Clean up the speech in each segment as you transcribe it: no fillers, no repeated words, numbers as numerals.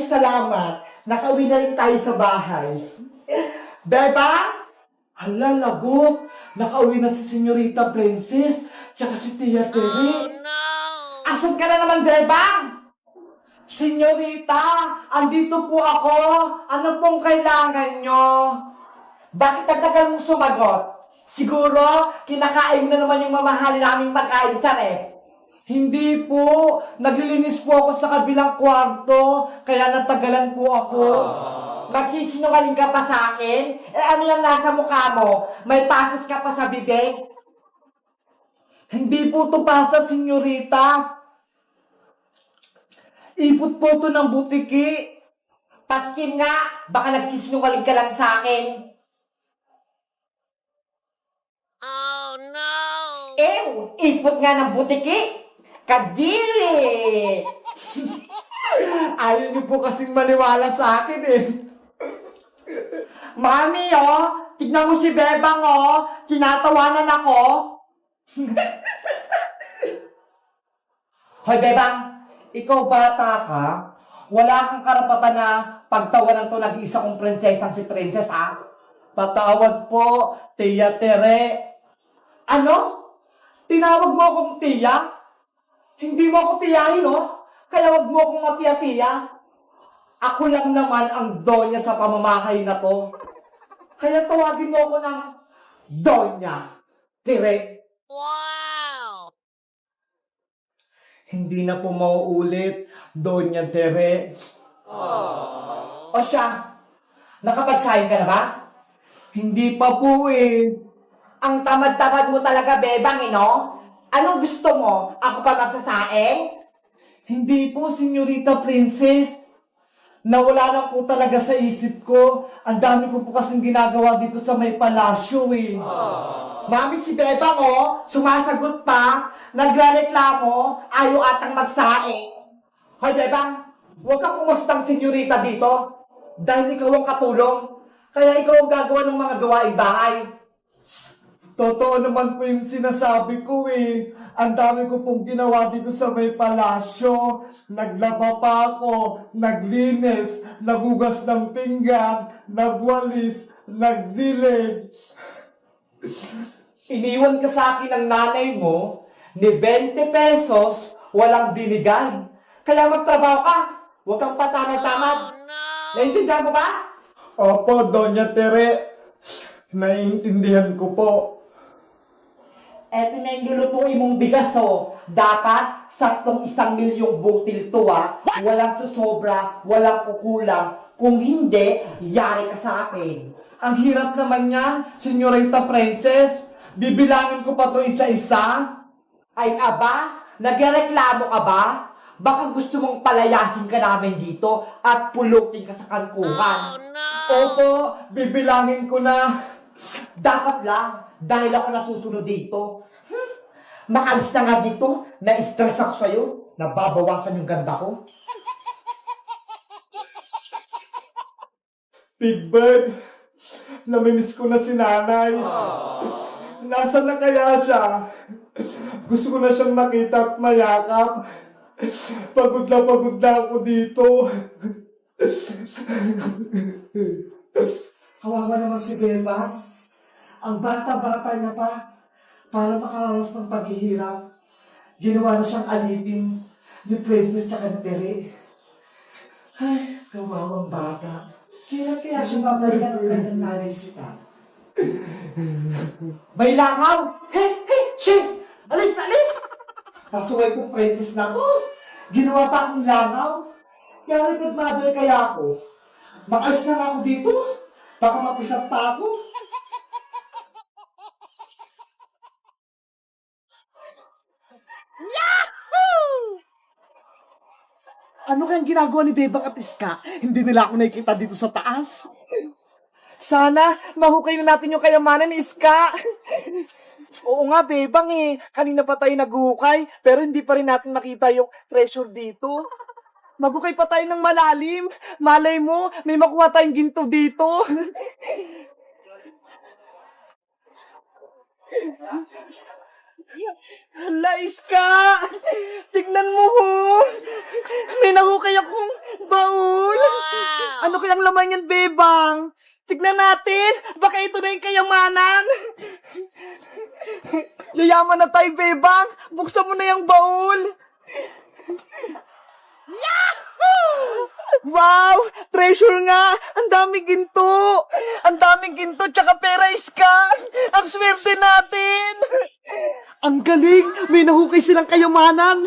salamat. Nakauwi na rin tayo sa bahay. Beba? Hala, lagot. Nakauwi na si Senyorita Princess, tsaka si Tia Tere. Asan ka na naman, Bebang? Senyorita, andito po ako. Ano pong kailangan nyo? Bakit ang tagal mong sumagot? Siguro, kinakain na naman yung mamahalin naming pag-ain dyan eh. Hindi po. Naglilinis po ako sa kabilang kwarto, kaya natagalan po ako. Magsisinungaling ka pa sa akin? Eh ano yung nasa mukha mo? May pasos ka pa sa bibig? Hindi po to pasa, senyorita. Ipot po to ng butiki. Patkin nga, baka nagsisinungaling ka lang sa akin. Ew! Ipot nga ng butiki! Kadiri! Ayaw niyo po kasing maniwala sa akin eh. Mami, oh! Tignan mo si Bebang, oh! Tinatawanan ako! Hoy, Bebang! Ikaw bata ka, wala kang karapatan na pagtawanan to nag-isa kong prinsesang si Princess, ha? Patawad po, Tia Tere. Ano? Tinawag mo akong Tia? Hindi mo ako tiyahin, no? Kaya wag mo akong matiya-tiya. Ako lang naman ang donya sa pamamahay na to. Kaya tawagin mo ako ng Donya Tere. Hindi na po mauulit, Donya Tere. O siya, nakapagsahin ka na ba? Hindi pa po eh. Ang tamad-tamad mo talaga, Bebang, no? Anong gusto mo? Ako pa magsasaing? Hindi po, Senyorita Princess. Nawala na po talaga sa isip ko. Ang dami ko po kasing ginagawa dito sa may palasyo eh. Mami, si Bebang, sumasagot pa, nagrereklamo, ayaw atang magsaing. Hoy, Bebang, huwag kang umustang senyorita dito. Dahil ikaw ang katulong. Kaya ikaw ang gagawa ng mga gawaing bahay. Totoo naman po yung sinasabi ko eh. Ang dami ko pong ginawa dito sa may palasyo. Naglaba pa ako, naglinis, nagugas ng pinggan, nagwalis, nagdilig. Iniwan ka sa akin ng nanay mo ni 20 pesos, walang binigay. Kaya magtrabaho ka. Huwag kang patamad-tamad. Naintindihan mo ba? Opo, Doña Tere. Naiintindihan ko po. Eto na yung lulutuin mong bigas, Dapat, saktong 1,000,000 butil to, Walang susobra, walang kukulang. Kung hindi, yari ka sa akin. Ang hirap naman yan, Senyorita Princess. Bibilangin ko pa to isa-isa. Ay, aba, nagreklamo ka ba? Baka gusto mong palayasin ka namin dito at pulutin ka sa kankuhan. Opo, bibilangin ko na. Dapat lang, dahil ako natutunod dito. Makalis na nga dito, na-stress ako sa'yo, nababawasan yung ganda ko. Big Bird, namimiss ko na si nanay. Nasaan na kaya siya? Gusto ko na siyang makita at mayakap. Pagod na ako dito. Kawawa naman si Beba. Ang bata-bata niya pa, para makaranas ng paghihirap. Ginawa na siyang alipin ni Princess tsaka ni Tere. Ay, kawawang bata. Kaya siya babalikan ng kanyang nanay sita. May langaw! Hey! Shit! Alis! Pasuway ko Princess na ko. Ginawa pa akong langaw. Kaya repot mother kaya ako. Makalis na nga ako dito. Baka mapisap pa ako. Ano kayang ginagawa ni Bebang at Iska? Hindi nila ako nakikita dito sa taas. Sana, mahukay na natin yung kayamanan ni Iska. Oo nga, Bebang eh. Kanina pa tayo naghuhukay, pero hindi pa rin natin makita yung treasure dito. Maghukay pa tayo ng malalim. Malay mo, may makuha tayong ginto dito. Hala, Iska! Tignan mo ho! May nahukay akong baul! Ano kayang laman yan, Bebang? Tignan natin! Baka ito na yung kayamanan! Yayaman na tayo, Bebang! Buksan mo na yung baul! Wow! Treasure nga! Ang daming ginto! Ang daming ginto tsaka pera, Iska! Ang swerte natin! Ang galing! May nahukay silang kayamanan!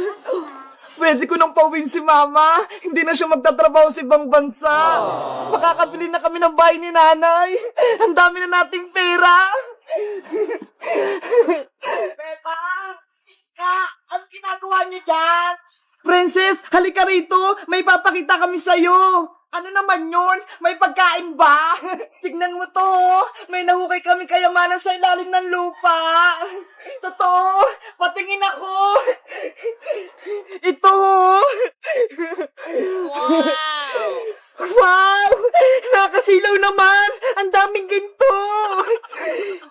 Pwede ko nang pauwiin si Mama. Hindi na siya magtatrabaho sa ibang bansa. Makakabili na kami ng bahay ni Nanay. Ang dami na nating pera. Pepa! Iska! Ang ginagawa niyo dyan? Princess, halika rito. May papakita kami sa'yo. Ano naman yun? May pagkain ba? Tignan mo to. May nahukay kami kayamanan sa ilalim ng lupa. Totoo. Patingin ako. Ito. Wow! Nakasilaw naman! Ang daming ginto!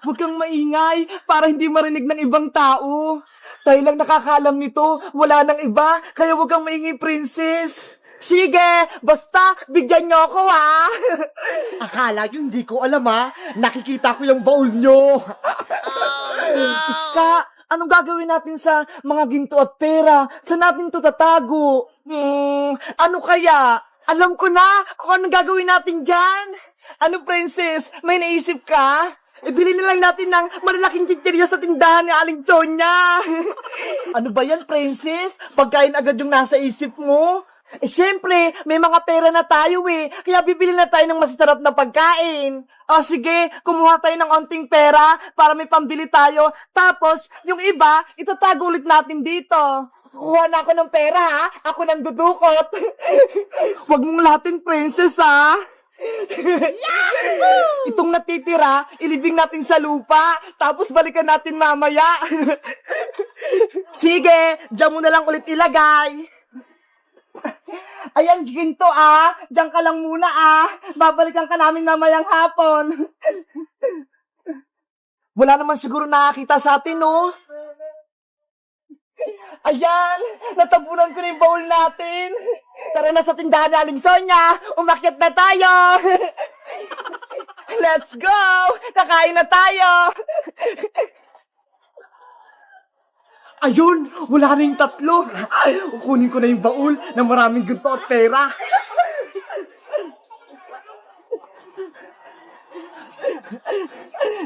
Huwag kang maingay para hindi marinig ng ibang tao. Tayo lang nakakaalam nito. Wala nang iba. Kaya huwag kang maingay, Princess. Sige, basta bigyan niyo ako, ha? Akala niyo hindi ko alam, ha? Nakikita ko yung baul niyo. Iska, anong gagawin natin sa mga ginto at pera? Saan natin to tatago? Ano kaya? Alam ko na kung anong gagawin natin dyan. Ano, Princess? May naisip ka? Ibili na lang natin ng malalaking chichirya sa tindahan ni Aling Sonia. Ano ba yan, Princess? Pagkain agad yung nasa isip mo? Syempre, may mga pera na tayo kaya bibili na tayo ng masasarap na pagkain. Sige, kumuha tayo ng onting pera para may pambili tayo. Tapos, yung iba, itatago ulit natin dito. Kuha na ako ng pera, ha? Ako nang dudukot. Huwag mong lahatin, Princess, ha? Itong natitira, ilibing natin sa lupa, tapos balikan natin mamaya. Sige, dyan mo na lang ulit ilagay. Ayan, ginto, Diyan ka lang muna, Babalikan ka namin mamayang hapon. Wala naman siguro nakakita sa atin, no? Ayan, natabunan ko na yung baul natin. Tara na sa tindahan ni Aling Sonia. Umakyat na tayo. Let's go! Kakain na tayo. Ayun, wala na yung tatlo. Kukunin ko na yung baul na maraming ginto at pera.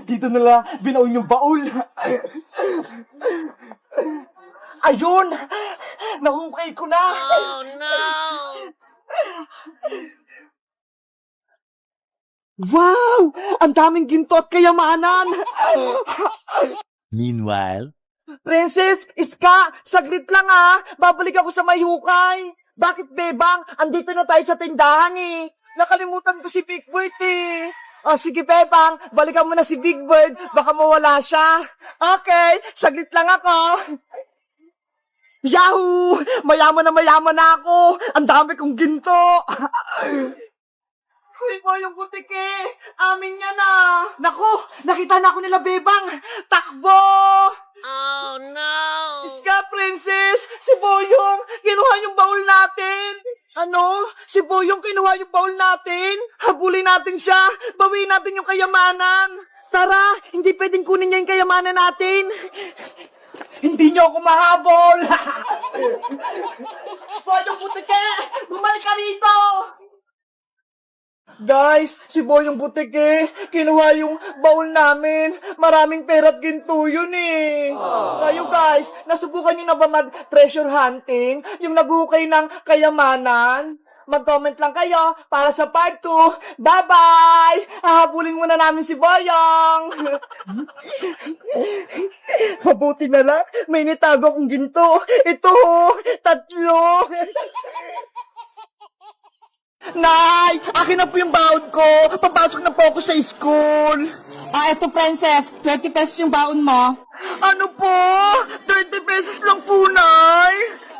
Dito nila binaon yung baul. Ayun! Nahukay ko na! Oh, no! Wow! Ang daming ginto at kayamanan! Meanwhile, Princess, Iska, saglit lang babalik ako sa may hukay. Bakit, Bebang? Andito na tayo sa tindahan Nakalimutan ko si Big Bird sige, Bebang, balikan mo na si Big Bird, baka mawala siya. Okay, saglit lang ako. Yahoo! Mayaman na ako! Ang dami kong ginto! Uy, Boyong Butike! Amin yan Naku! Nakita na ako nila, Bebang! Takbo! Oh, no! Iska, Princess! Si Boyong! Kinuha yung baul natin! Ano? Si Boyong kinuha yung baul natin? Habulin natin siya! Bawiin natin yung kayamanan! Tara! Hindi pwedeng kunin niya yung kayamanan natin! Hindi niyo ako mahabol! Boyong Butike! Bumalik ka rito! Guys, si Boyong Butike, kinuha yung baul namin. Maraming pera at ginto yun Kayo guys, nasubukan niyo na ba mag-treasure hunting? Yung naghukay ng kayamanan? Mag-comment lang kayo para sa part 2. Bye-bye! Hahabulin muna namin si Boyong! Mabuti na lang, may nitago akong ginto. Ito, 3. Nay! Akin na po yung baon ko! Papasok na po ako sa school! Eto, Princess. 20 pesos yung baon mo. Ano po? 20 pesos lang po, Nay!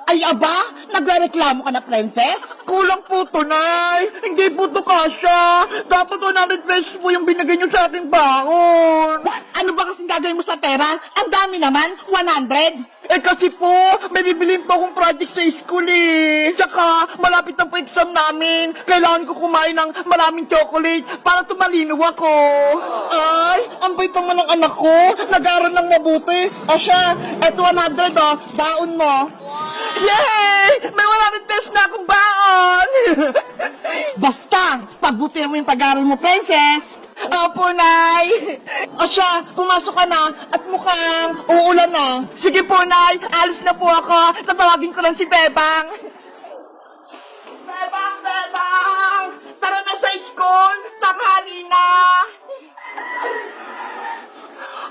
Ay aba, nagrereklamo ka na, princess? Kulang po to, Nay. Hindi po to kasya. Dapat 100 pesos po yung binigay niyo sa aking baon. Ano ba kasing gagawin mo sa pera? Ang dami naman, 100. Eh kasi po, may bibilin po akong project sa school eh. Tsaka, malapit na po exam namin. Kailangan ko kumain ng maraming chocolate para tumalino ako. Ay, ang bait naman ng anak ko. Nag-aaral ng mabuti. O siya, eto 100 oh, baon mo. Yay! May 100 pesos na akong baon! Basta, pagbutihan mo yung pag-aaral mo, princess. Opo, Nay. O siya, pumasok ka na at mukhang uulan na. Sige po, Nay. Alis na po ako. Tatawagin ko lang si Bebang. Bebang, Bebang! Tara na sa school! Tanghali na!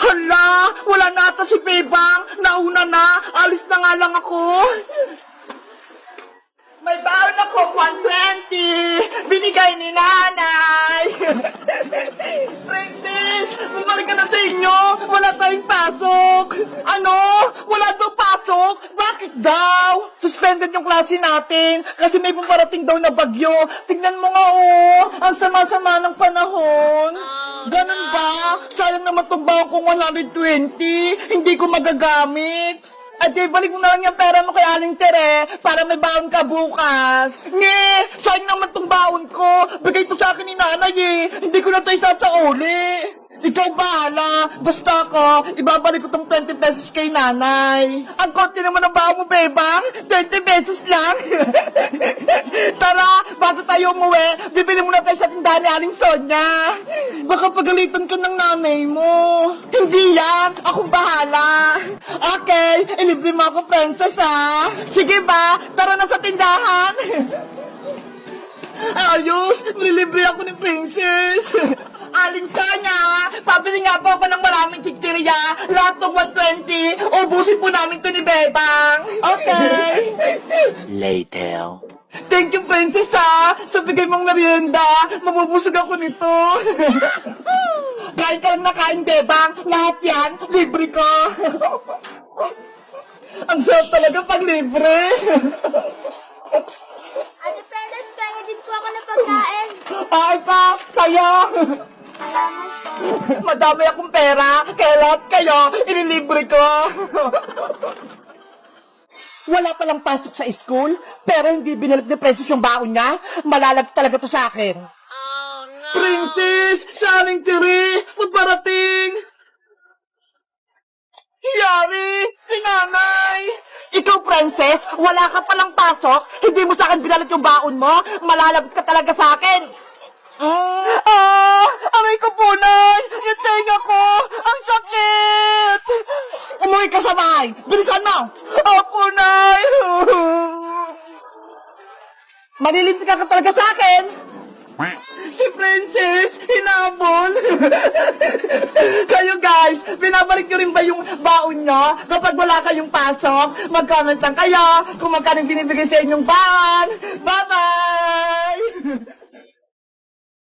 Hala! Wala na ata si Bebang! Nauna na! Alis na nga lang ako! May baon ako, 120! Binigay ni nanay! Princess! Bumalik ka na sa inyo! Wala tayong pasok! Ano? Wala daw pasok? Bakit daw? Suspended yung klase natin kasi may pumarating daw na bagyo. Tignan mo nga oh! Ang sama-sama ng panahon! Ganun ba? Sayang naman tong baon kong 120. Hindi ko magagamit. Ate, balik mo na lang yung pera mo kay Aling Tere para may baon ka bukas. Nge! Sayang naman tong baon ko. Bigay to sa akin ni nanay eh. Hindi ko na tayo sasauli. Ikaw bahala. Basta ako, ibabalik ko tong 20 pesos kay nanay. Ang konti naman ang baon mo, Bebang. 20 pesos lang. Tara, bago tayo umuwi, bibili muna tayo sa tindahan ni Aling Sonia. Baka pagalitan ka ng nanay mo. Hindi yan. Ako bahala. Okay, ilibre mo ako, princess, ha? Sige ba? Tara na sa tindahan. Ayos, nililibre ako ni princess. Aling Sonia, pabili nga po ako ng maraming chichirya. Lahat ng 120, ubusin po namin to ni Bebang. Okay. Later. Thank you, princess, ha? Sa bigay mong merienda, mabubusog ako nito. Kain ka lang na kain, Bebang. Lahat yan, libre ko. Ang sarap talaga pag libre. Ate Princess, kaya din po ako ng pagkain. Ay pa, kayo. Salamat po. Madami akong pera, kaya lahat kayo, inilibre ko. Wala palang pasok sa school, pero hindi binalik ni Princess yung baon niya. Malalag talaga to sa akin. Oh, no! Princess! Sa Aling Tiri! Magparating! Yari! Si nanay! Ikaw, Princess, wala ka palang pasok, hindi mo sa akin binalik yung baon mo, malalagot ka talaga sa akin. Aray ko po, Nay! Yung tenga ko! Ang sakit! Umuwi ka sa bahay! Bilisan mo! Opo, Nay! Maliliti ka talaga sa akin! Si Princess, hinabol! Kayo guys, binabalik nyo rin ba yung baon nyo? Kapag wala kayong pasok, mag-comment lang kayo kung magkano binibigay sa inyong baon! Bye-bye!